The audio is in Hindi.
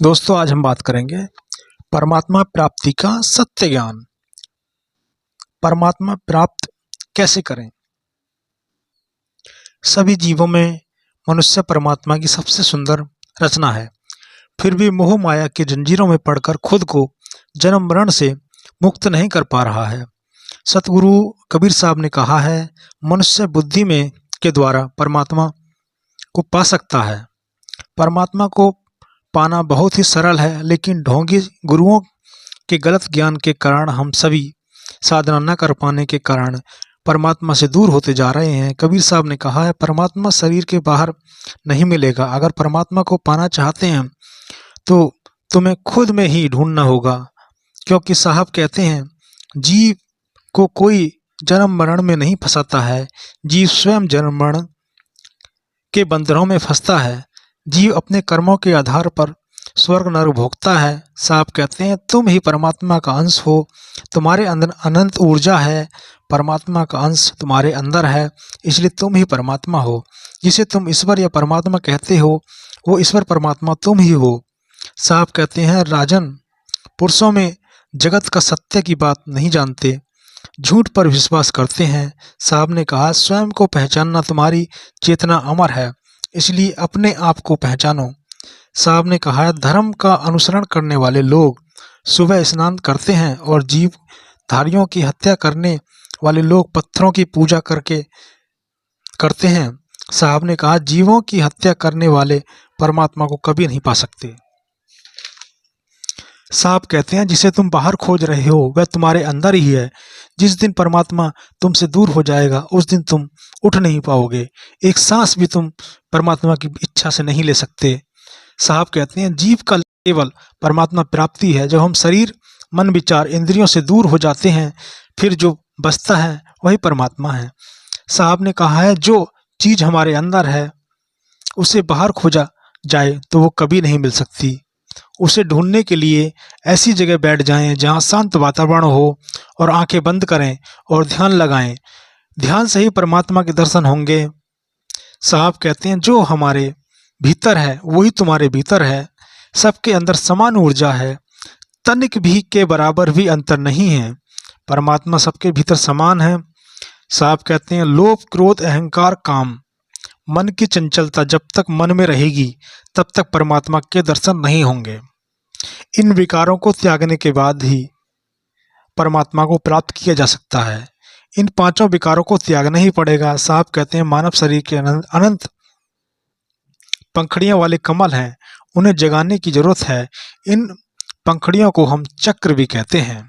दोस्तों, आज हम बात करेंगे परमात्मा प्राप्ति का सत्य ज्ञान। परमात्मा प्राप्त कैसे करें? सभी जीवों में मनुष्य परमात्मा की सबसे सुंदर रचना है, फिर भी मोह माया की जंजीरों में पड़कर खुद को जन्म मरण से मुक्त नहीं कर पा रहा है। सतगुरु कबीर साहब ने कहा है, मनुष्य बुद्धि में के द्वारा परमात्मा को पा सकता है। परमात्मा को पाना बहुत ही सरल है, लेकिन ढोंगी गुरुओं के गलत ज्ञान के कारण हम सभी साधना न कर पाने के कारण परमात्मा से दूर होते जा रहे हैं। कबीर साहब ने कहा है, परमात्मा शरीर के बाहर नहीं मिलेगा। अगर परमात्मा को पाना चाहते हैं तो तुम्हें खुद में ही ढूंढना होगा, क्योंकि साहब कहते हैं, जीव को कोई जन्म मरण में नहीं फंसाता है, जीव स्वयं जन्म मरण के बंधनों में फंसता है। जीव अपने कर्मों के आधार पर स्वर्ग नरक भोगता है। साहब कहते हैं, तुम ही परमात्मा का अंश हो, तुम्हारे अंदर अनंत ऊर्जा है, परमात्मा का अंश तुम्हारे अंदर है, इसलिए तुम ही परमात्मा हो। जिसे तुम ईश्वर या परमात्मा कहते हो, वो ईश्वर परमात्मा तुम ही हो। साहब कहते हैं, राजन, पुरुषों में जगत का सत्य की बात नहीं जानते, झूठ पर विश्वास करते हैं। साहब ने कहा, स्वयं को पहचानना तुम्हारी चेतना अमर है, इसलिए अपने आप को पहचानो। साहब ने कहा है, धर्म का अनुसरण करने वाले लोग सुबह स्नान करते हैं और जीव धारियों की हत्या करने वाले लोग पत्थरों की पूजा करते हैं। साहब ने कहा, जीवों की हत्या करने वाले परमात्मा को कभी नहीं पा सकते। साहब कहते हैं, जिसे तुम बाहर खोज रहे हो वह तुम्हारे अंदर ही है। जिस दिन परमात्मा तुमसे दूर हो जाएगा उस दिन तुम उठ नहीं पाओगे। एक सांस भी तुम परमात्मा की इच्छा से नहीं ले सकते। साहब कहते हैं, जीव का केवल परमात्मा प्राप्ति है। जब हम शरीर मन विचार इंद्रियों से दूर हो जाते हैं, फिर जो बचता है वही परमात्मा है। साहब ने कहा है, जो चीज हमारे अंदर है उसे बाहर खोजा जाए तो वो कभी नहीं मिल सकती। उसे ढूंढने के लिए ऐसी जगह बैठ जाएं जहां शांत वातावरण हो और आंखें बंद करें और ध्यान लगाएं। ध्यान से ही परमात्मा के दर्शन होंगे। साहब कहते हैं, जो हमारे भीतर है वही तुम्हारे भीतर है। सबके अंदर समान ऊर्जा है, तनिक भी के बराबर भी अंतर नहीं है। परमात्मा सबके भीतर समान है। साहब कहते हैं, लोभ क्रोध अहंकार काम, मन की चंचलता जब तक मन में रहेगी तब तक परमात्मा के दर्शन नहीं होंगे। इन विकारों को त्यागने के बाद ही परमात्मा को प्राप्त किया जा सकता है। इन पांचों विकारों को त्यागना ही पड़ेगा। साहब कहते हैं, मानव शरीर के अनंत पंखड़ियों वाले कमल हैं, उन्हें जगाने की जरूरत है। इन पंखड़ियों को हम चक्र भी कहते हैं।